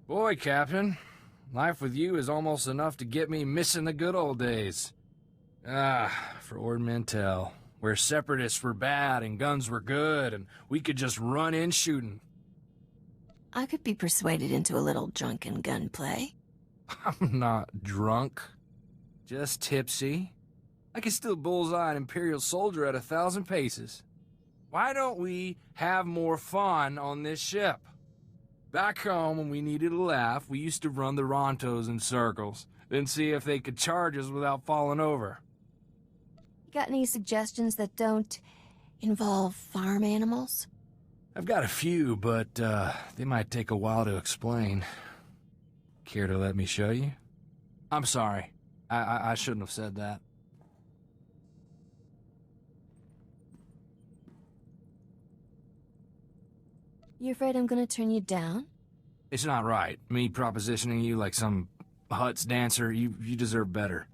Boy, Captain, life with you is almost enough to get me missing the good old days. For Ord Mantell, where separatists were bad and guns were good, and we could just run in shooting. I could be persuaded into a little drunken gunplay. I'm not drunk, just tipsy. I can still bullseye an Imperial soldier at 1,000 paces. Why don't we have more fun on this ship? Back home, when we needed a laugh, we used to run the Rontos in circles, then see if they could charge us without falling over. You got any suggestions that don't involve farm animals? I've got a few, but they might take a while to explain. Care to let me show you? I'm sorry. I shouldn't have said that. You afraid I'm gonna turn you down? It's not right, me propositioning you like some Huts dancer. You deserve better.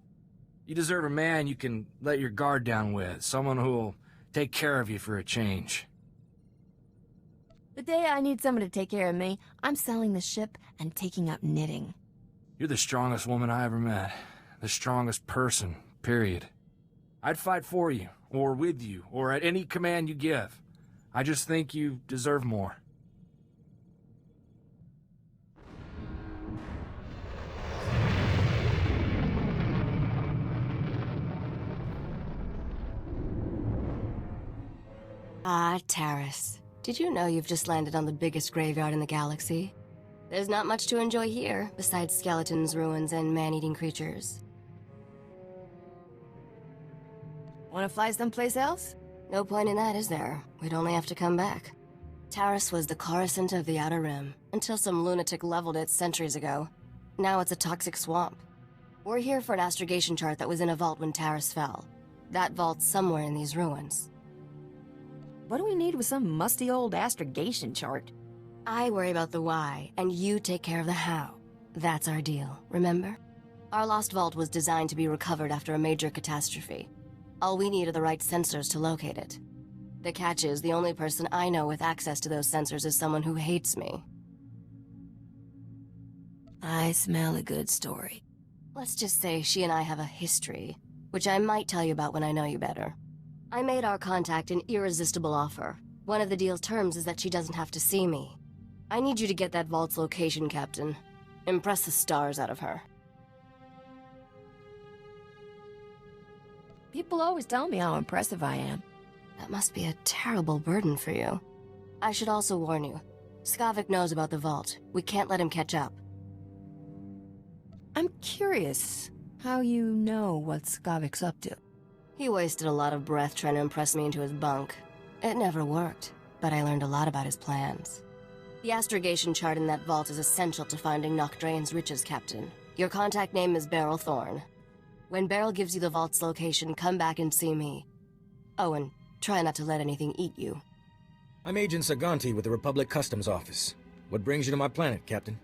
You deserve a man you can let your guard down with, someone who'll take care of you for a change. The day I need someone to take care of me, I'm selling the ship and taking up knitting. You're the strongest woman I ever met. The strongest person, period. I'd fight for you, or with you, or at any command you give. I just think you deserve more. Ah, Taris. Did you know you've just landed on the biggest graveyard in the galaxy? There's not much to enjoy here, besides skeletons, ruins, and man-eating creatures. Wanna fly someplace else? No point in that, is there? We'd only have to come back. Taris was the Coruscant of the Outer Rim, until some lunatic leveled it centuries ago. Now it's a toxic swamp. We're here for an astrogation chart that was in a vault when Taris fell. That vault's somewhere in these ruins. What do we need with some musty old astrogation chart? I worry about the why, and you take care of the how. That's our deal, remember? Our lost vault was designed to be recovered after a major catastrophe. All we need are the right sensors to locate it. The catch is, the only person I know with access to those sensors is someone who hates me. I smell a good story. Let's just say she and I have a history, which I might tell you about when I know you better. I made our contact an irresistible offer. One of the deal's terms is that she doesn't have to see me. I need you to get that vault's location, Captain. Impress the stars out of her. People always tell me how impressive I am. That must be a terrible burden for you. I should also warn you. Skavik knows about the vault. We can't let him catch up. I'm curious how you know what Skavik's up to. He wasted a lot of breath trying to impress me into his bunk. It never worked, but I learned a lot about his plans. The astrogation chart in that vault is essential to finding Nocdrane's riches, Captain. Your contact name is Beryl Thorne. When Beryl gives you the vault's location, come back and see me. Oh, and try not to let anything eat you. I'm Agent Saganti with the Republic Customs Office. What brings you to my planet, Captain?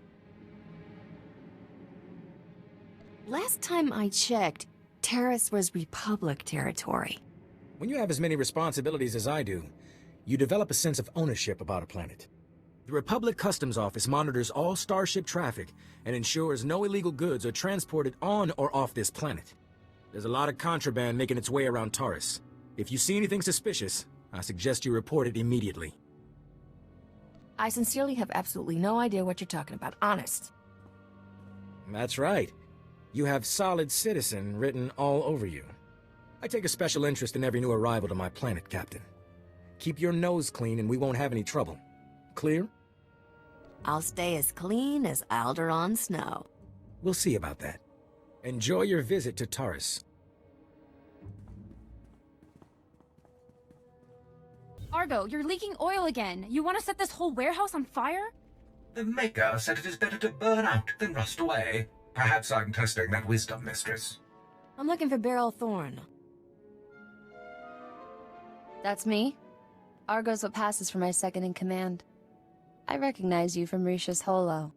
Last time I checked, Taris was Republic territory. When you have as many responsibilities as I do, you develop a sense of ownership about a planet. The Republic Customs Office monitors all starship traffic and ensures no illegal goods are transported on or off this planet. There's a lot of contraband making its way around Taris. If you see anything suspicious, I suggest you report it immediately. I sincerely have absolutely no idea what you're talking about, honest. That's right. You have solid citizen written all over you. I take a special interest in every new arrival to my planet, Captain. Keep your nose clean and we won't have any trouble. Clear? I'll stay as clean as Alderaan snow. We'll see about that. Enjoy your visit to Taris. Argo, you're leaking oil again. You want to set this whole warehouse on fire? The Maker said it is better to burn out than rust away. Perhaps I'm testing that wisdom, mistress. I'm looking for Beryl Thorne. That's me. Argo's what passes for my second in command. I recognize you from Risha's holo.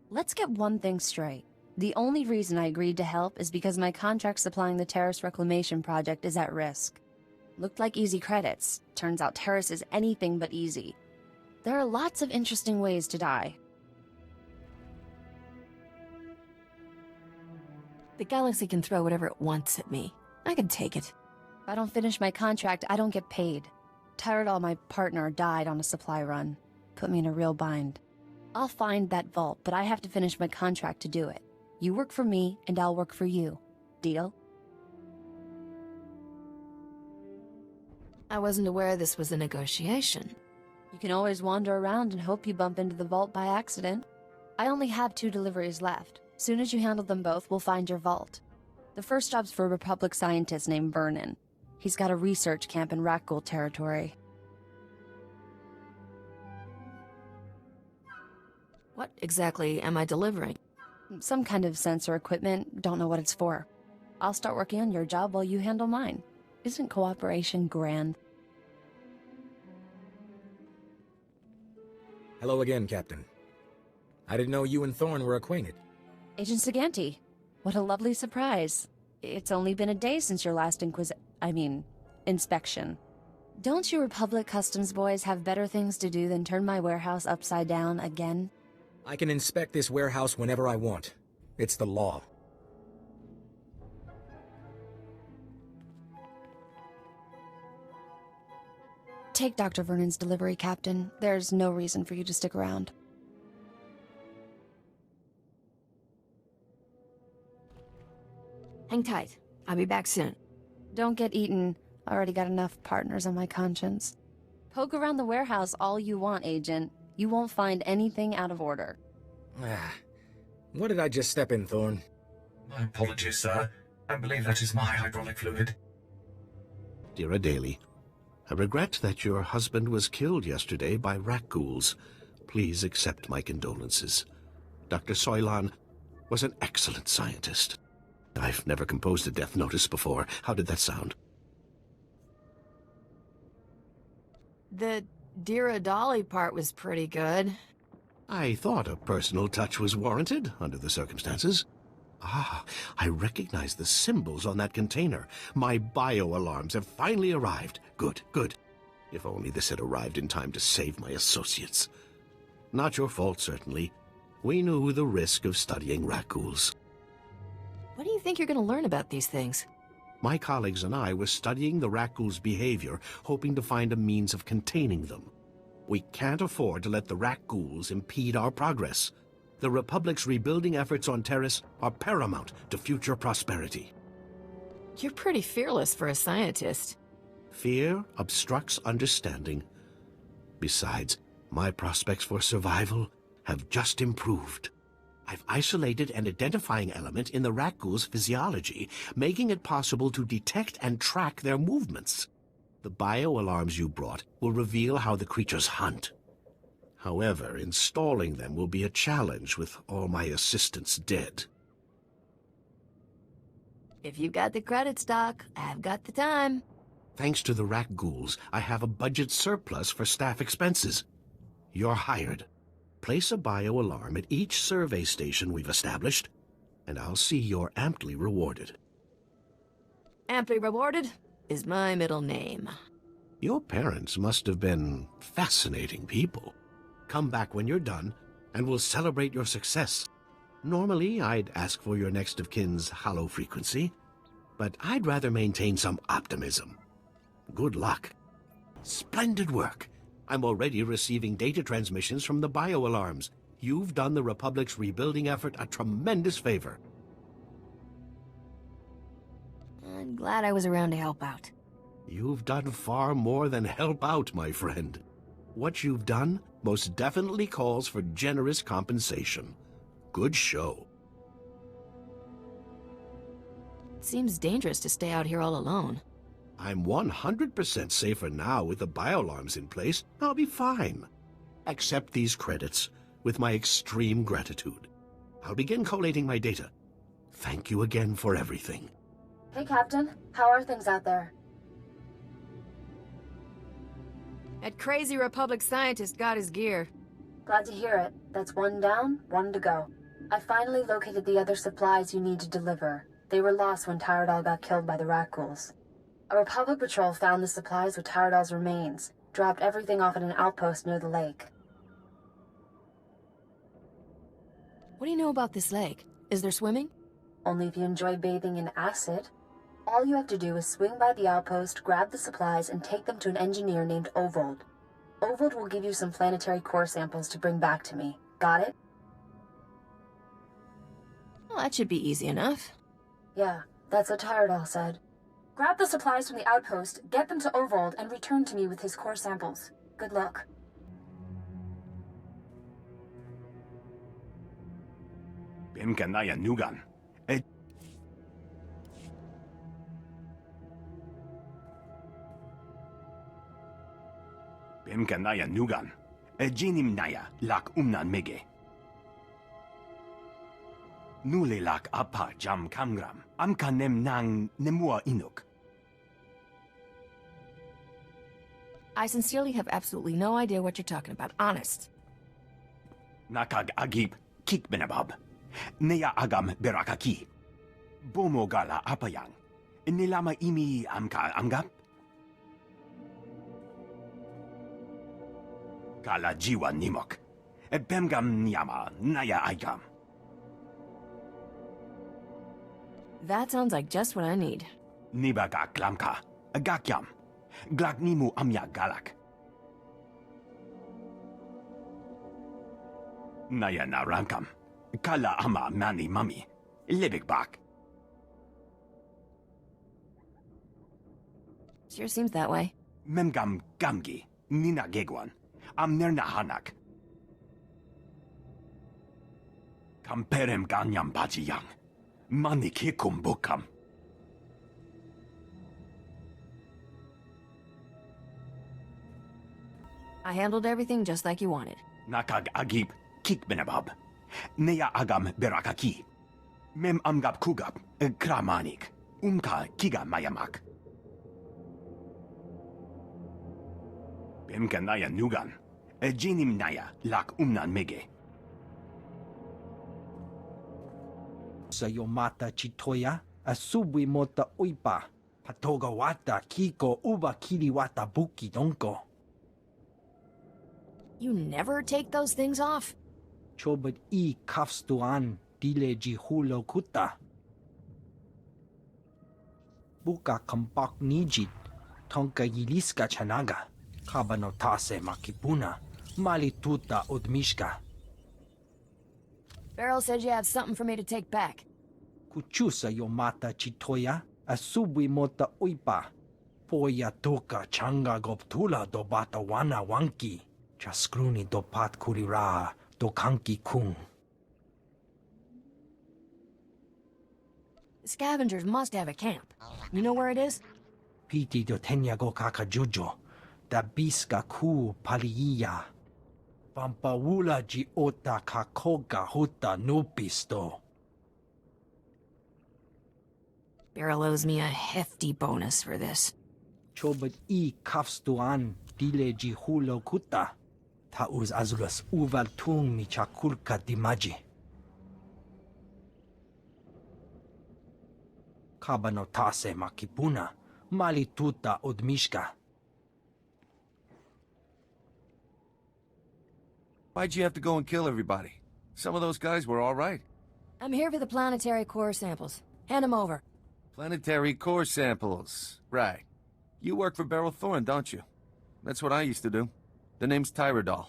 Let's get one thing straight. The only reason I agreed to help is because my contract supplying the Taris Reclamation Project is at risk. Looked like easy credits. Turns out Taris is anything but easy. There are lots of interesting ways to die. The galaxy can throw whatever it wants at me. I can take it. If I don't finish my contract, I don't get paid. Tyrodal, my partner, died on a supply run. Put me in a real bind. I'll find that vault, but I have to finish my contract to do it. You work for me, and I'll work for you. Deal? I wasn't aware this was a negotiation. You can always wander around and hope you bump into the vault by accident. I only have 2 deliveries left. Soon as you handle them both, we'll find your vault. The first job's for a Republic scientist named Vernon. He's got a research camp in Rakghoul territory. What exactly am I delivering? Some kind of sensor equipment, don't know what it's for. I'll start working on your job while you handle mine. Isn't cooperation grand? Hello again, Captain. I didn't know you and Thorn were acquainted. Agent Saganti, what a lovely surprise. It's only been a day since your last inspection. Don't you Republic Customs boys have better things to do than turn my warehouse upside down again? I can inspect this warehouse whenever I want. It's the law. Take Dr. Vernon's delivery, Captain. There's no reason for you to stick around. Hang tight. I'll be back soon. Don't get eaten. I already got enough partners on my conscience. Poke around the warehouse all you want, Agent. You won't find anything out of order. What did I just step in, Thorn? My apologies, sir. I believe that is my hydraulic fluid. Dear Daly, I regret that your husband was killed yesterday by Rakghouls. Please accept my condolences. Dr. Soilan was an excellent scientist. I've never composed a death notice before. How did that sound? The Dear Dolly part was pretty good. I thought a personal touch was warranted under the circumstances. Ah, I recognize the symbols on that container. My bio-alarms have finally arrived. Good, good. If only this had arrived in time to save my associates. Not your fault, certainly. We knew the risk of studying Rakghouls. What do you think you're going to learn about these things? My colleagues and I were studying the Rakghouls' behavior, hoping to find a means of containing them. We can't afford to let the Rakghouls impede our progress. The Republic's rebuilding efforts on Taris are paramount to future prosperity. You're pretty fearless for a scientist. Fear obstructs understanding. Besides, my prospects for survival have just improved. I've isolated an identifying element in the Rakghouls' physiology, making it possible to detect and track their movements. The bio-alarms you brought will reveal how the creatures hunt. However, installing them will be a challenge with all my assistants dead. If you've got the credits, Doc, I've got the time. Thanks to the Rakghouls, I have a budget surplus for staff expenses. You're hired. Place a bio-alarm at each survey station we've established, and I'll see you're amply rewarded. Amply rewarded is my middle name. Your parents must have been fascinating people. Come back when you're done, and we'll celebrate your success. Normally, I'd ask for your next of kin's hollow frequency, but I'd rather maintain some optimism. Good luck. Splendid work. I'm already receiving data transmissions from the bio-alarms. You've done the Republic's rebuilding effort a tremendous favor. I'm glad I was around to help out. You've done far more than help out, my friend. What you've done most definitely calls for generous compensation. Good show. It seems dangerous to stay out here all alone. I'm 100% safer now with the bio-alarms in place. I'll be fine. Accept these credits with my extreme gratitude. I'll begin collating my data. Thank you again for everything. Hey, Captain. How are things out there? That crazy Republic scientist got his gear. Glad to hear it. That's one down, one to go. I finally located the other supplies you need to deliver. They were lost when Tyrodal got killed by the Rakghouls. A Republic patrol found the supplies with Tyrodal's remains, dropped everything off at an outpost near the lake. What do you know about this lake? Is there swimming? Only if you enjoy bathing in acid. All you have to do is swing by the outpost, grab the supplies, and take them to an engineer named Ovold. Ovold will give you some planetary core samples to bring back to me. Got it? Well, that should be easy enough. Yeah, that's what Tyradol said. Grab the supplies from the outpost, get them to Ovold, and return to me with his core samples. Good luck. بإمكاننا نوغان. بإمكاننا نوغان. جيني منايا لك ميجي. نولي لك أبا جام كامغرام. أمكا نم نموا إنوك. I sincerely have absolutely no idea what you're talking about, honest. Nakag agib kik benabab. Neya agam berakaki. Bomo gala apayang. Nilama imi amka amgap. Kala jiwa nimok. Bemgam nyama naya aigam. That sounds like just what I need. Nibaga klamka. Gakyam. Glagnimu amya galak. Naya na rankam. Kala ama mani mami. Libik bak. Sure seems that way. Memgam gamgi. Nina gegwan. Amnerna hanak. Kamperem ganyam bajiyang. Mani kikum bukam. I handled everything just like you wanted. Nakag agib kik benabab. Neya agam berakaki. Mem amgab kugab kramanik. Umka kiga mayamak. Bemkanaya nugan. Jinim naya lak mege. Sa yomata chitoya asubwi mota uipa. Patoga wata kiko uba kiriwata buki donko. You never take those things off? Chobot I kafstuan dile jihulo kuta. Buka kampak nijit, tonka yiliska chanaga, kabanotase makipuna, malituta udmishka. Beryl said you have something for me to take back. Kuchusa yomata chitoya, asubwi mota uipa. Poya toka changa goptula do bata wana wanki. Chaskruni do pat kurira do kanki kung. The scavengers must have a camp. You know where it is? Piti do tenya go kakajujo. Da biska ku paliya. Pampawula ji ota kakoga huta nupisto. Beryl owes me a hefty bonus for this. Chobot I kafstuan dile ji hulo kuta. Tauz azulas uval tung mi chakulka dimaji. Kabanotase makipuna, malituta udmishka. Why'd you have to go and kill everybody? Some of those guys were all right. I'm here for the planetary core samples. Hand them over. Planetary core samples. Right. You work for Beryl Thorne, don't you? That's what I used to do. The name's Tyradol.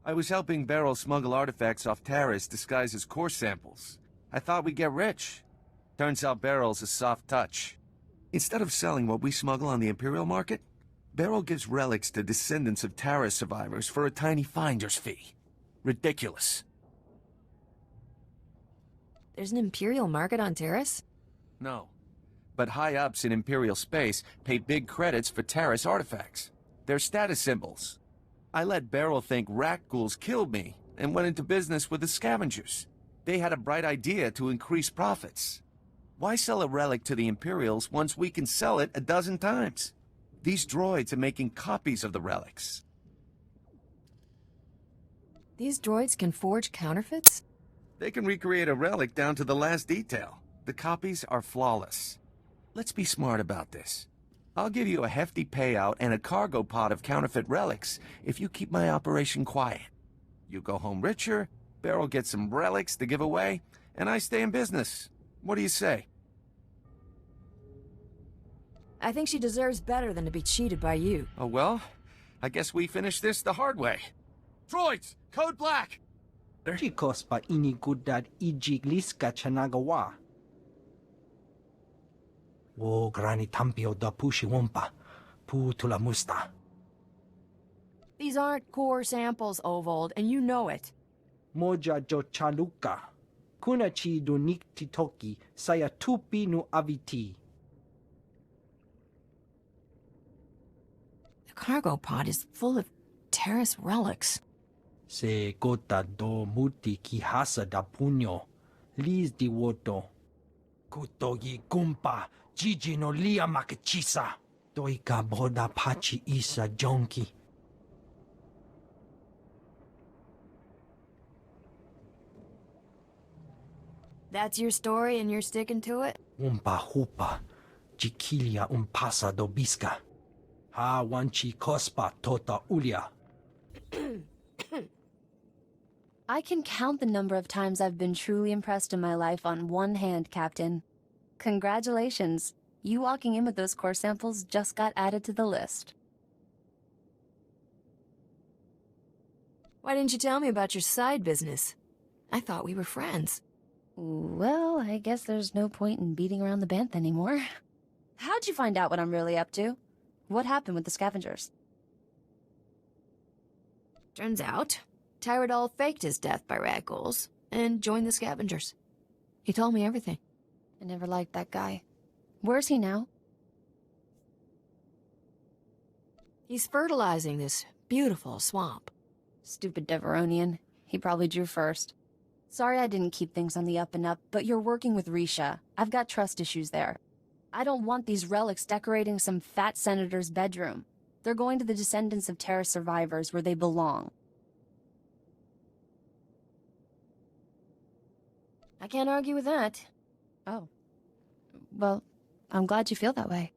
I was helping Beryl smuggle artifacts off Taris disguised as core samples. I thought we'd get rich. Turns out Beryl's a soft touch. Instead of selling what we smuggle on the Imperial market, Beryl gives relics to descendants of Taris survivors for a tiny finder's fee. Ridiculous. There's an Imperial market on Taris? No. But high-ups in Imperial space pay big credits for Taris artifacts. They're status symbols. I let Beryl think rat ghouls killed me and went into business with the scavengers. They had a bright idea to increase profits. Why sell a relic to the Imperials once we can sell it a dozen times? These droids are making copies of the relics. These droids can forge counterfeits? They can recreate a relic down to the last detail. The copies are flawless. Let's be smart about this. I'll give you a hefty payout and a cargo pod of counterfeit relics if you keep my operation quiet. You go home richer, Beryl gets some relics to give away, and I stay in business. What do you say? I think she deserves better than to be cheated by you. Oh, well, I guess we finish this the hard way. Droids, code black! Chicos pa inigudad ijigliska chanagawa. Wo grani tampio da pushi wompa, pu tula musta. These aren't core samples, Ovold, and you know it. Moja jo chaluka. Kunachi do niktitoki saya tupi nu aviti. The cargo pod is full of Taris relics. Se gota do muti ki hasa da puño. Lis di woto. Kutogi gumpa. Gigi no lia makachisa. Doika boda pachi isa jonki. That's your story and you're sticking to it? Umpa hupa. Jikilia umpasa do biska. Ha wanchi kospa tota ulia. I can count the number of times I've been truly impressed in my life on one hand, Captain. Congratulations. You walking in with those core samples just got added to the list. Why didn't you tell me about your side business? I thought we were friends. Well, I guess there's no point in beating around the bantha anymore. How'd you find out what I'm really up to? What happened with the scavengers? Turns out, Tyradol faked his death by rat ghouls and joined the scavengers. He told me everything. I never liked that guy. Where's he now? He's fertilizing this beautiful swamp. Stupid Deveronian. He probably drew first. Sorry I didn't keep things on the up and up, but you're working with Risha. I've got trust issues there. I don't want these relics decorating some fat senator's bedroom. They're going to the descendants of Terra survivors where they belong. I can't argue with that. Oh. Well, I'm glad you feel that way.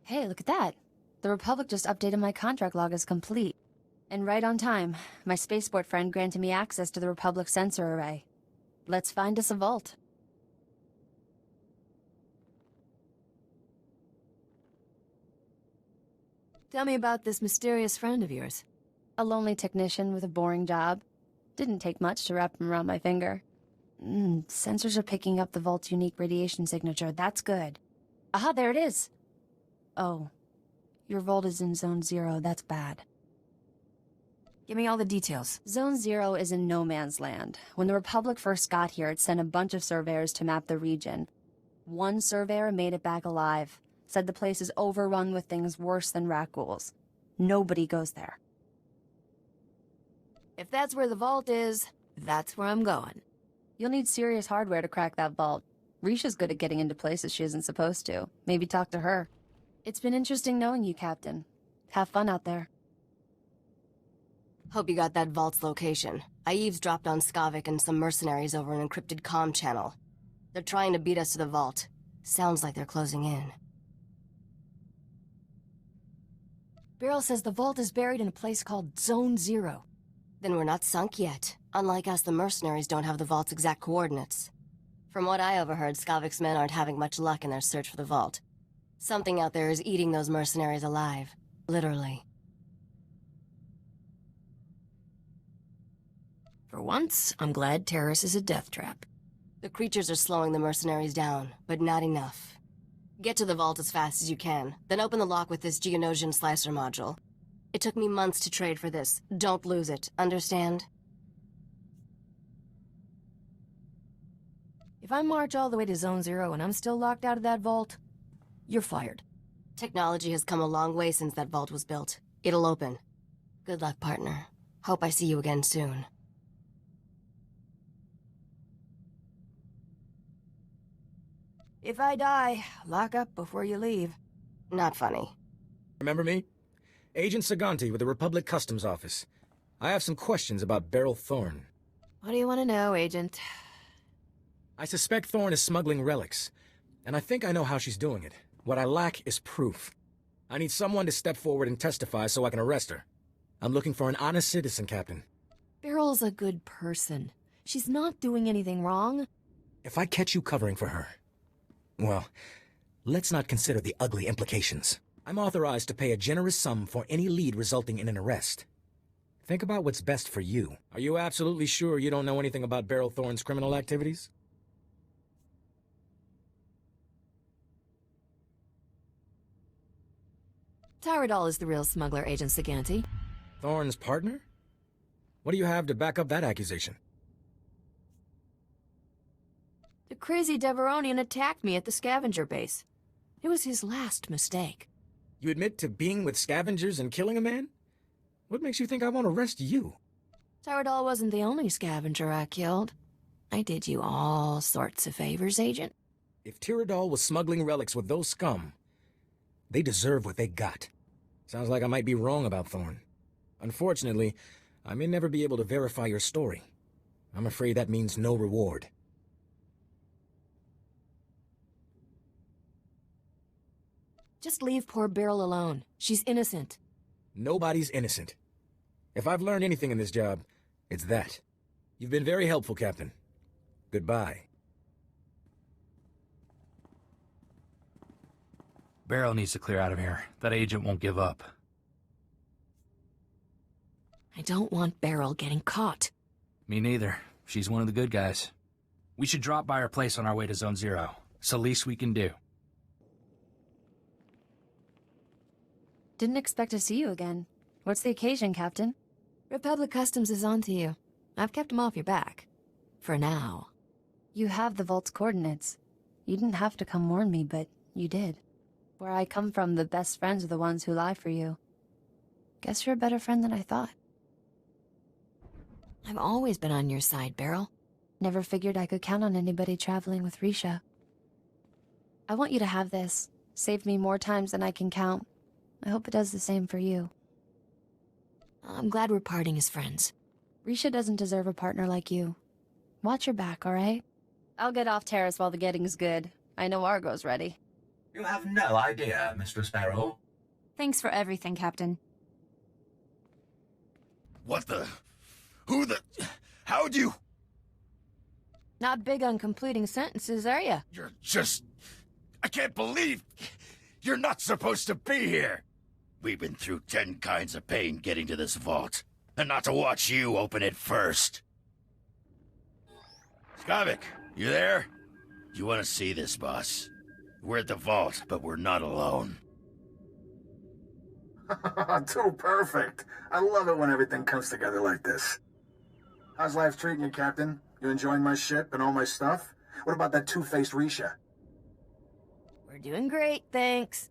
Hey, look at that. The Republic just updated my contract log as complete. And right on time, my spaceport friend granted me access to the Republic sensor array. Let's find us a vault. Tell me about this mysterious friend of yours. A lonely technician with a boring job. Didn't take much to wrap him around my finger. Sensors are picking up the vault's unique radiation signature. That's good. Aha, there it is. Oh. Your vault is in Zone 0. That's bad. Give me all the details. Zone 0 is in no man's land. When the Republic first got here, it sent a bunch of surveyors to map the region. One surveyor made it back alive. Said the place is overrun with things worse than rat ghouls. Nobody goes there. If that's where the vault is, that's where I'm going. You'll need serious hardware to crack that vault. Risha's good at getting into places she isn't supposed to. Maybe talk to her. It's been interesting knowing you, Captain. Have fun out there. Hope you got that vault's location. I eavesdropped on Skavik and some mercenaries over an encrypted comm channel. They're trying to beat us to the vault. Sounds like they're closing in. Beryl says the vault is buried in a place called Zone 0. Then we're not sunk yet. Unlike us, the mercenaries don't have the vault's exact coordinates. From what I overheard, Skavik's men aren't having much luck in their search for the vault. Something out there is eating those mercenaries alive. Literally. For once, I'm glad Taris is a death trap. The creatures are slowing the mercenaries down, but not enough. Get to the vault as fast as you can, then open the lock with this Geonosian slicer module. It took me months to trade for this. Don't lose it, understand? If I march all the way to Zone 0 and I'm still locked out of that vault, you're fired. Technology has come a long way since that vault was built. It'll open. Good luck, partner. Hope I see you again soon. If I die, lock up before you leave. Not funny. Remember me? Agent Saganti with the Republic Customs Office. I have some questions about Beryl Thorne. What do you want to know, Agent? I suspect Thorne is smuggling relics, and I think I know how she's doing it. What I lack is proof. I need someone to step forward and testify so I can arrest her. I'm looking for an honest citizen, Captain. Beryl's a good person. She's not doing anything wrong. If I catch you covering for her, well, let's not consider the ugly implications. I'm authorized to pay a generous sum for any lead resulting in an arrest. Think about what's best for you. Are you absolutely sure you don't know anything about Beryl Thorne's criminal activities? Tyrodol is the real smuggler, Agent Saganti. Thorne's partner? What do you have to back up that accusation? The crazy Deveronian attacked me at the scavenger base. It was his last mistake. You admit to being with scavengers and killing a man? What makes you think I won't arrest you? Tyrodol wasn't the only scavenger I killed. I did you all sorts of favors, Agent. If Tyrodol was smuggling relics with those scum, they deserve what they got. Sounds like I might be wrong about Thorne. Unfortunately, I may never be able to verify your story. I'm afraid that means no reward. Just leave poor Beryl alone. She's innocent. Nobody's innocent. If I've learned anything in this job, it's that. You've been very helpful, Captain. Goodbye. Beryl needs to clear out of here. That agent won't give up. I don't want Beryl getting caught. Me neither. She's one of the good guys. We should drop by her place on our way to Zone Zero. It's the least we can do. Didn't expect to see you again. What's the occasion, Captain? Republic Customs is on to you. I've kept them off your back. For now. You have the vault's coordinates. You didn't have to come warn me, but you did. Where I come from, the best friends are the ones who lie for you. Guess you're a better friend than I thought. I've always been on your side, Beryl. Never figured I could count on anybody traveling with Risha. I want you to have this. Saved me more times than I can count. I hope it does the same for you. I'm glad we're parting as friends. Risha doesn't deserve a partner like you. Watch your back, all right? I'll get off Taris while the getting's good. I know Argo's ready. You have no idea, Mistress Beryl. Thanks for everything, Captain. What the? Who the? How'd you? Not big on completing sentences, are you? You're just... I can't believe... You're not supposed to be here! We've been through 10 kinds of pain getting to this vault. And not to watch you open it first. Skavik, you there? You want to see this, boss? We're at the vault, but we're not alone. Too perfect. I love it when everything comes together like this. How's life treating you, Captain? You enjoying my ship and all my stuff? What about that two-faced Risha? We're doing great, thanks.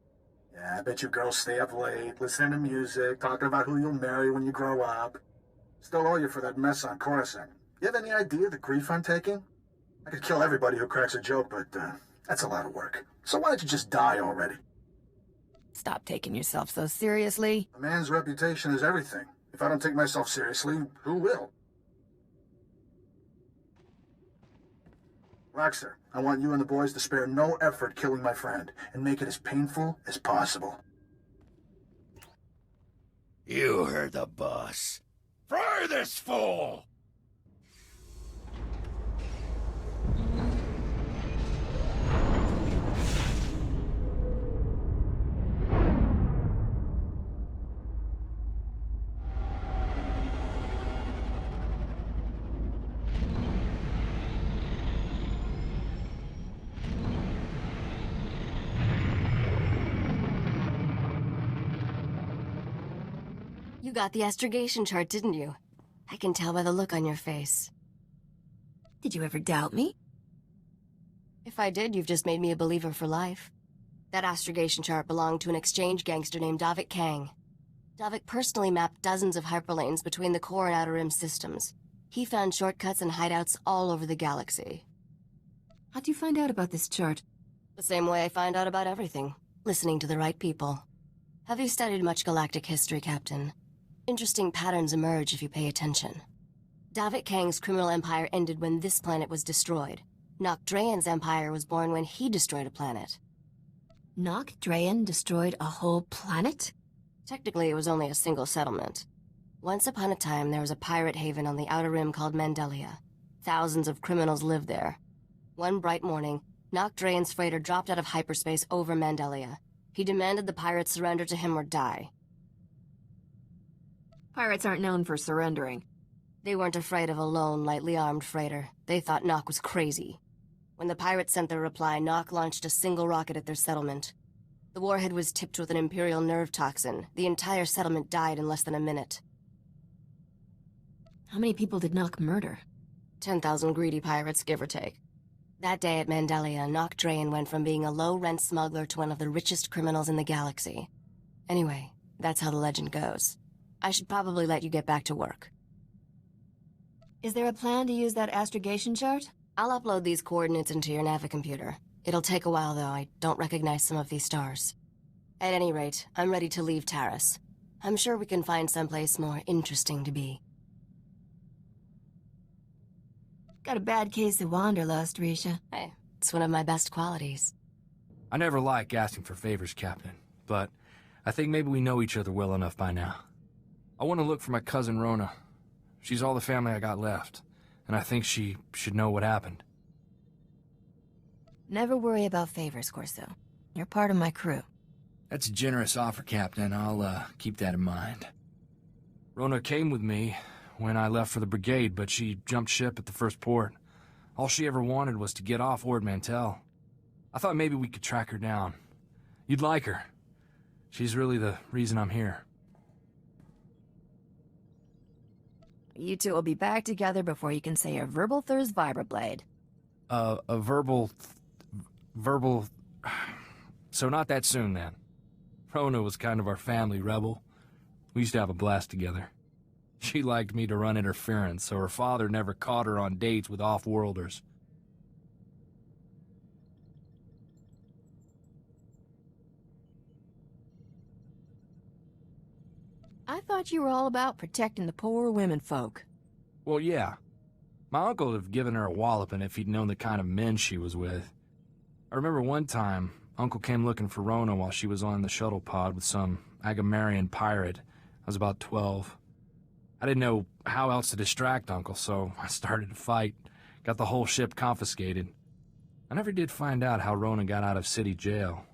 Yeah, I bet you girls stay up late, listening to music, talking about who you'll marry when you grow up. Still owe you for that mess on Coruscant. You have any idea the grief I'm taking? I could kill everybody who cracks a joke, but that's a lot of work. So why don't you just die already? Stop taking yourself so seriously. A man's reputation is everything. If I don't take myself seriously, who will? Roxer, I want you and the boys to spare no effort killing my friend, and make it as painful as possible. You heard the boss. Fry this fool! You got the astrogation chart, didn't you? I can tell by the look on your face. Did you ever doubt me? If I did, you've just made me a believer for life. That astrogation chart belonged to an exchange gangster named Davik Kang. Davik personally mapped dozens of hyperlanes between the core and outer rim systems. He found shortcuts and hideouts all over the galaxy. How'd you find out about this chart? The same way I find out about everything. Listening to the right people. Have you studied much galactic history, Captain? Interesting patterns emerge if you pay attention. Davik Kang's criminal empire ended when this planet was destroyed. Nock Drayan's empire was born when he destroyed a planet. Nock Drayan destroyed a whole planet? Technically, it was only a single settlement. Once upon a time, there was a pirate haven on the Outer Rim called Mandelia. thousands of criminals live there. One bright morning, Nock Draen's freighter dropped out of hyperspace over Mandelia. He demanded the pirates surrender to him or die. Pirates aren't known for surrendering. They weren't afraid of a lone, lightly armed freighter. They thought Nock was crazy. When the pirates sent their reply, Nock launched a single rocket at their settlement. The warhead was tipped with an Imperial nerve toxin. The entire settlement died in less than a minute. How many people did Nock murder? 10,000 greedy pirates, give or take. That day at Mandelia, Nock Draen went from being a low-rent smuggler to one of the richest criminals in the galaxy. Anyway, that's how the legend goes. I should probably let you get back to work. Is there a plan to use that astrogation chart? I'll upload these coordinates into your Navicomputer. It'll take a while, though. I don't recognize some of these stars. At any rate, I'm ready to leave Taris. I'm sure we can find someplace more interesting to be. Got a bad case of wanderlust, Risha. Hey, it's one of my best qualities. I never like asking for favors, Captain, but I think maybe we know each other well enough by now. I want to look for my cousin Rona. She's all the family I got left, and I think she should know what happened. Never worry about favors, Corso. You're part of my crew. That's a generous offer, Captain. I'll keep that in mind. Rona came with me when I left for the brigade, but she jumped ship at the first port. All she ever wanted was to get off Ord Mantell. I thought maybe we could track her down. You'd like her. She's really the reason I'm here. You two will be back together before you can say a verbal Thurs vibroblade. A verbal... So not that soon, then. Rona was kind of our family rebel. We used to have a blast together. She liked me to run interference, so her father never caught her on dates with off-worlders. I thought you were all about protecting the poor women folk. Well, yeah. My uncle would have given her a walloping if he'd known the kind of men she was with. I remember one time, Uncle came looking for Rona while she was on the shuttle pod with some Agamarian pirate. I was about 12. I didn't know how else to distract Uncle, so I started to fight. Got the whole ship confiscated. I never did find out how Rona got out of city jail.